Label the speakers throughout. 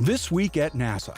Speaker 1: This week at NASA.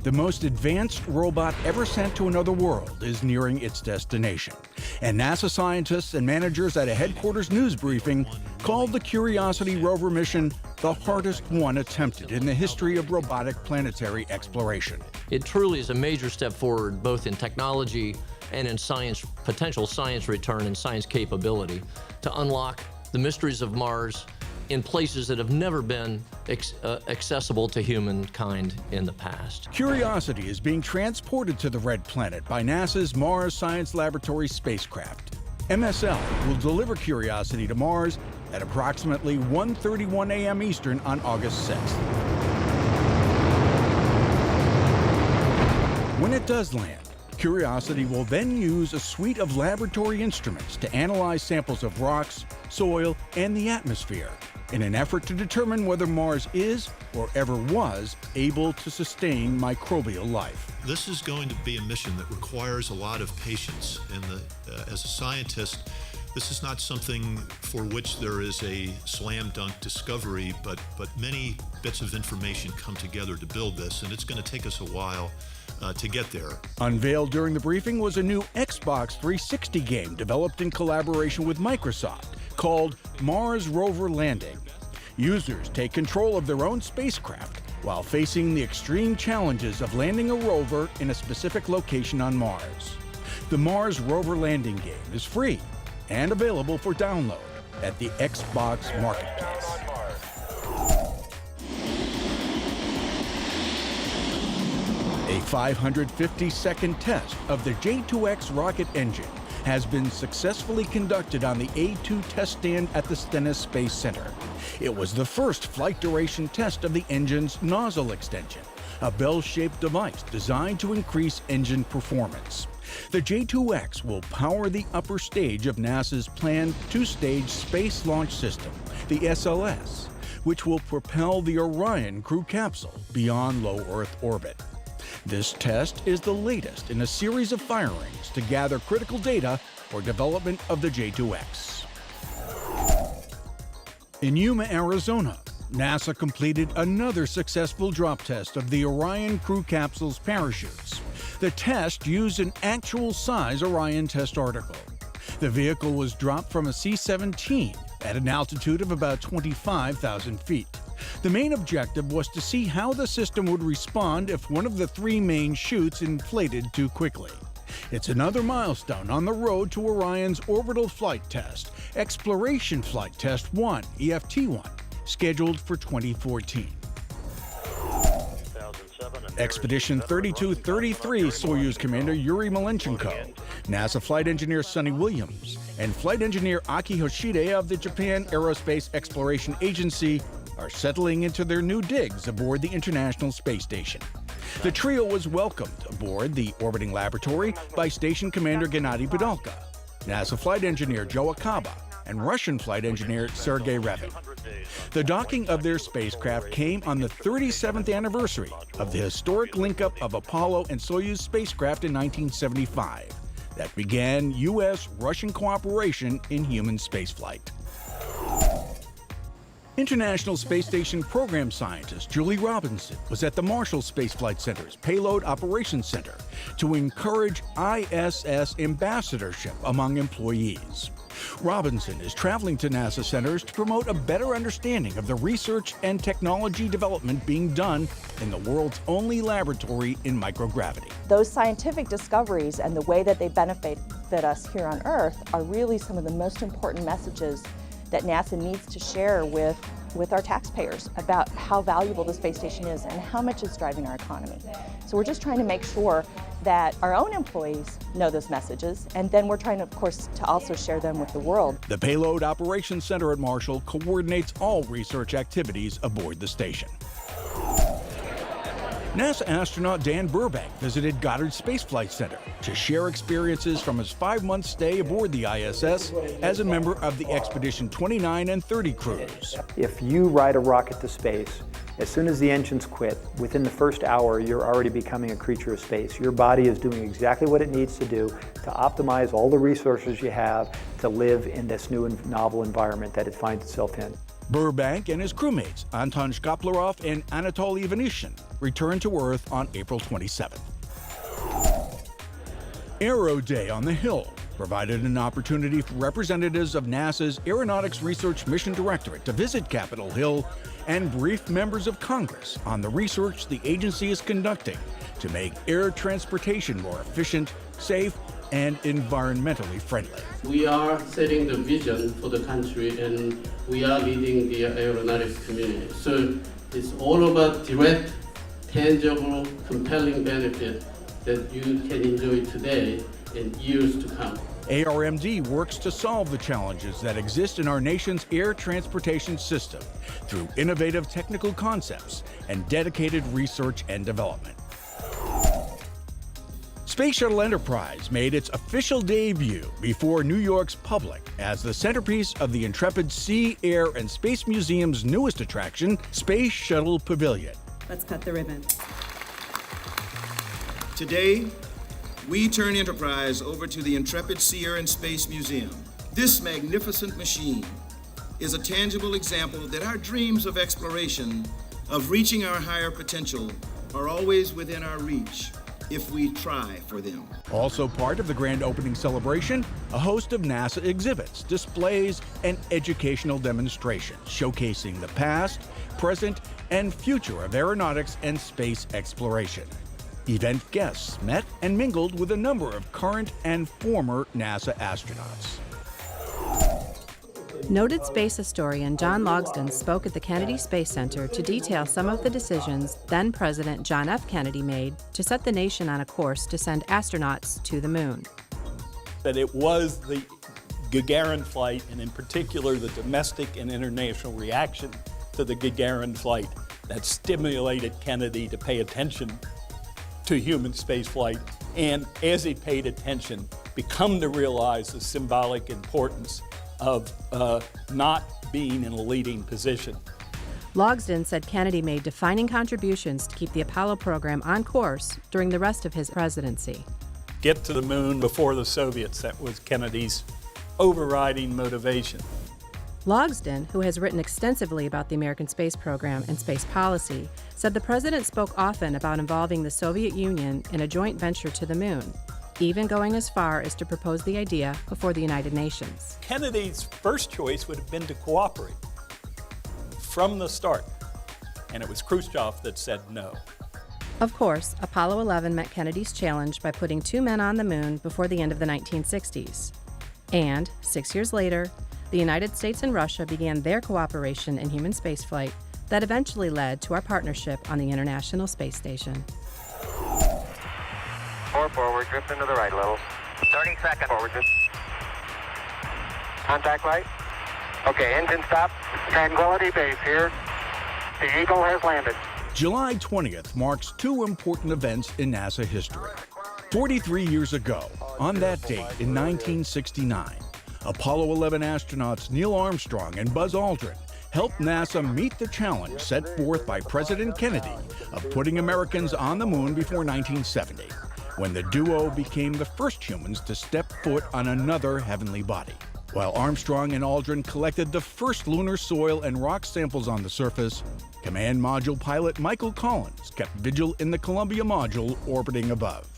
Speaker 1: The most advanced robot ever sent to another world is nearing its destination. And NASA scientists and managers at a headquarters news briefing called the Curiosity rover mission the hardest one attempted in the history of robotic planetary exploration.
Speaker 2: It truly is a major step forward, both in technology and in science, potential science return and science capability, to unlock the mysteries of Mars in places that have never been accessible to humankind in the past.
Speaker 1: Curiosity is being transported to the Red Planet by NASA's Mars Science Laboratory spacecraft. MSL will deliver Curiosity to Mars at approximately 1:31 a.m. Eastern on August 6th. When it does land, Curiosity will then use a suite of laboratory instruments to analyze samples of rocks, soil, and the atmosphere in an effort to determine whether Mars is, or ever was, able to sustain microbial life.
Speaker 3: This is going to be a mission that requires a lot of patience, and as a scientist, this is not something for which there is a slam dunk discovery, but many bits of information come together to build this, and it's going to take us a while to get there.
Speaker 1: Unveiled during the briefing was a new Xbox 360 game developed in collaboration with Microsoft called Mars Rover Landing. Users take control of their own spacecraft while facing the extreme challenges of landing a rover in a specific location on Mars. The Mars Rover Landing game is free and available for download at the Xbox Marketplace. A 550-second test of the J2X rocket engine has been successfully conducted on the A2 test stand at the Stennis Space Center. It was the first flight duration test of the engine's nozzle extension, a bell-shaped device designed to increase engine performance. The J2X will power the upper stage of NASA's planned two-stage Space Launch System, the SLS, which will propel the Orion crew capsule beyond low Earth orbit. This test is the latest in a series of firings to gather critical data for development of the J2X. In Yuma, Arizona, NASA completed another successful drop test of the Orion crew capsule's parachutes. The test used an actual-size Orion test article. The vehicle was dropped from a C-17 at an altitude of about 25,000 feet. The main objective was to see how the system would respond if one of the three main chutes inflated too quickly. It's another milestone on the road to Orion's Orbital Flight Test, Exploration Flight Test 1, EFT-1, scheduled for 2014. Expedition 3233 Soyuz Commander Yuri Malenchenko, NASA flight engineer Sonny Williams, and flight engineer Aki Hoshide of the Japan Aerospace Exploration Agency are settling into their new digs aboard the International Space Station. The trio was welcomed aboard the orbiting laboratory by Station Commander Gennady Padalka, NASA flight engineer Joe Akaba, and Russian flight engineer Sergei Revin. The docking of their spacecraft came on the 37th anniversary of the historic link-up of Apollo and Soyuz spacecraft in 1975 that began U.S.-Russian cooperation in human spaceflight. International Space Station program scientist Julie Robinson was at the Marshall Space Flight Center's Payload Operations Center to encourage ISS ambassadorship among employees. Robinson is traveling to NASA centers to promote a better understanding of the research and technology development being done in the world's only laboratory in microgravity.
Speaker 4: Those scientific discoveries and the way that they benefit us here on Earth are really some of the most important messages that NASA needs to share with our taxpayers about how valuable the space station is and how much it's driving our economy. So we're just trying to make sure that our own employees know those messages, and then we're trying, of course, to also share them with the world.
Speaker 1: The Payload Operations Center at Marshall coordinates all research activities aboard the station. NASA astronaut Dan Burbank visited Goddard Space Flight Center to share experiences from his 5-month stay aboard the ISS as a member of the Expedition 29 and 30 crews.
Speaker 5: If you ride a rocket to space, as soon as the engines quit, within the first hour, you're already becoming a creature of space. Your body is doing exactly what it needs to do to optimize all the resources you have to live in this new and novel environment that it finds itself in.
Speaker 1: Burbank and his crewmates, Anton Shkaplerov and Anatoly Ivanishin, returned to Earth on April 27th. Aero Day on the Hill provided an opportunity for representatives of NASA's Aeronautics Research Mission Directorate to visit Capitol Hill and brief members of Congress on the research the agency is conducting to make air transportation more efficient, safe, and environmentally friendly.
Speaker 6: We are setting the vision for the country and we are leading the aeronautics community. So it's all about direct, tangible, compelling benefit that you can enjoy today and years to come.
Speaker 1: ARMD works to solve the challenges that exist in our nation's air transportation system through innovative technical concepts and dedicated research and development. Space Shuttle Enterprise made its official debut before New York's public as the centerpiece of the Intrepid Sea, Air, and Space Museum's newest attraction, Space Shuttle Pavilion.
Speaker 7: Let's cut the ribbon.
Speaker 8: Today, we turn Enterprise over to the Intrepid Sea, Air, and Space Museum. This magnificent machine is a tangible example that our dreams of exploration, of reaching our higher potential, are always within our reach if we try for them.
Speaker 1: Also part of the grand opening celebration, a host of NASA exhibits, displays, and educational demonstrations showcasing the past, present, and future of aeronautics and space exploration. Event guests met and mingled with a number of current and former NASA astronauts.
Speaker 9: Noted space historian John Logsdon spoke at the Kennedy Space Center to detail some of the decisions then-President John F. Kennedy made to set the nation on a course to send astronauts to the moon.
Speaker 10: That it was the Gagarin flight, and in particular the domestic and international reaction to the Gagarin flight, that stimulated Kennedy to pay attention to human spaceflight, and as he paid attention, become to realize the symbolic importance of not being in a leading position.
Speaker 9: Logsdon said Kennedy made defining contributions to keep the Apollo program on course during the rest of his presidency.
Speaker 10: Get to the moon before the Soviets, that was Kennedy's overriding motivation.
Speaker 9: Logsdon, who has written extensively about the American space program and space policy, said the president spoke often about involving the Soviet Union in a joint venture to the moon, even going as far as to propose the idea before the United Nations.
Speaker 10: Kennedy's first choice would have been to cooperate from the start, and it was Khrushchev that said no.
Speaker 9: Of course, Apollo 11 met Kennedy's challenge by putting 2 men on the moon before the end of the 1960s. And 6 years later, the United States and Russia began their cooperation in human spaceflight that eventually led to our partnership on the International Space Station.
Speaker 11: 4 forward, drift into the right a little. 30 seconds. Forward drift. Contact light. Okay, engine stop. Tranquility Base here. The Eagle has landed.
Speaker 1: July 20th marks 2 important events in NASA history. 43 years ago, on that date in 1969, Apollo 11 astronauts Neil Armstrong and Buzz Aldrin helped NASA meet the challenge set forth by President Kennedy of putting Americans on the moon before 1970, when the duo became the first humans to step foot on another heavenly body. While Armstrong and Aldrin collected the first lunar soil and rock samples on the surface, Command Module pilot Michael Collins kept vigil in the Columbia module orbiting above.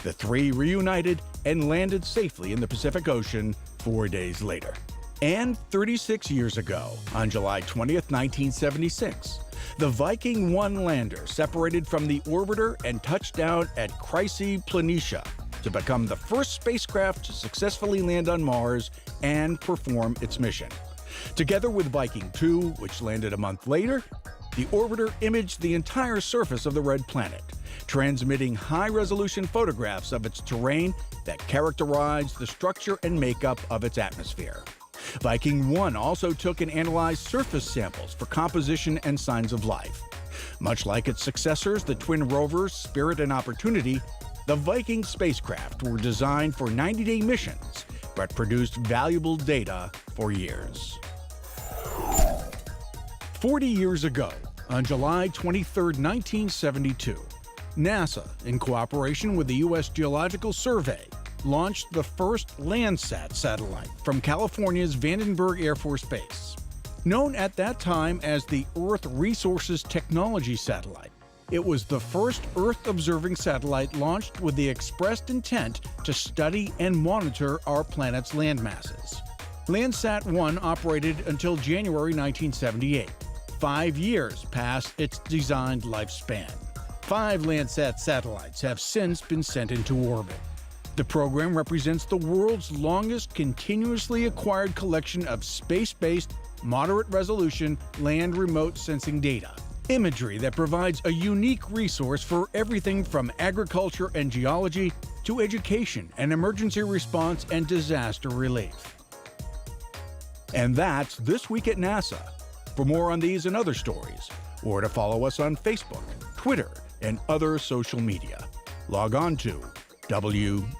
Speaker 1: The 3 reunited and landed safely in the Pacific Ocean 4 days later. And 36 years ago, on July 20th, 1976, the Viking 1 lander separated from the orbiter and touched down at Chrysae Planitia to become the first spacecraft to successfully land on Mars and perform its mission. Together with Viking 2, which landed a month later, the orbiter imaged the entire surface of the red planet, transmitting high-resolution photographs of its terrain that characterized the structure and makeup of its atmosphere. Viking 1 also took and analyzed surface samples for composition and signs of life. Much like its successors, the twin rovers Spirit and Opportunity, the Viking spacecraft were designed for 90-day missions, but produced valuable data for years. 40 years ago, on July 23, 1972, NASA, in cooperation with the U.S. Geological Survey, launched the first Landsat satellite from California's Vandenberg Air Force Base. Known at that time as the Earth Resources Technology Satellite, it was the first Earth-observing satellite launched with the expressed intent to study and monitor our planet's landmasses. Landsat-1 operated until January 1978, 5 years past its designed lifespan. 5 Landsat satellites have since been sent into orbit. The program represents the world's longest continuously acquired collection of space-based, moderate-resolution land remote sensing data. Imagery that provides a unique resource for everything from agriculture and geology to education and emergency response and disaster relief. And that's This Week at NASA. For more on these and other stories, or to follow us on Facebook, Twitter, and other social media, log on to www.nasa.gov.